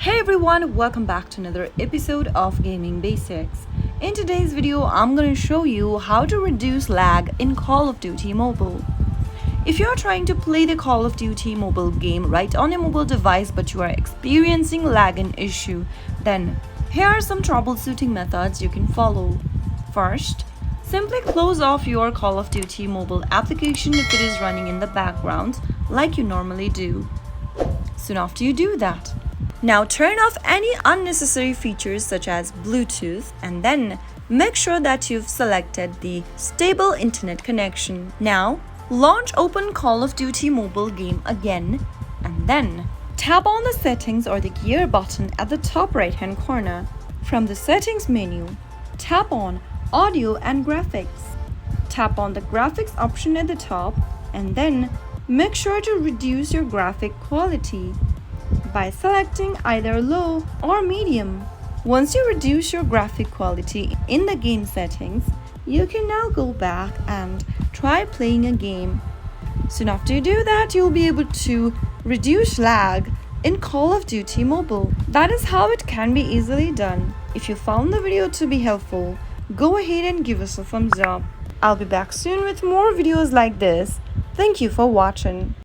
Hey everyone, welcome back to another episode of Gaming Basics. In today's video, I'm going to show you how to reduce lag in Call of Duty Mobile. If you're trying to play the Call of Duty Mobile game right on your mobile device but you are experiencing lag and issue, then here are some troubleshooting methods you can follow. First, simply close off your Call of Duty Mobile application if it is running in the background like you normally do. Soon after you do that, now turn off any unnecessary features such as Bluetooth and then make sure that you've selected the stable internet connection. Now launch open Call of Duty Mobile game again and then tap on the settings or the gear button at the top right hand corner. From the settings menu, tap on audio and graphics. Tap on the graphics option at the top and then make sure to reduce your graphic quality by selecting either low or medium. Once you reduce your graphic quality in the game settings, you can now go back and try playing a game. Soon after you do that, you'll be able to reduce lag in Call of Duty Mobile. That is how it can be easily done. If you found the video to be helpful, go ahead and give us a thumbs up. I'll be back soon with more videos like this. Thank you for watching.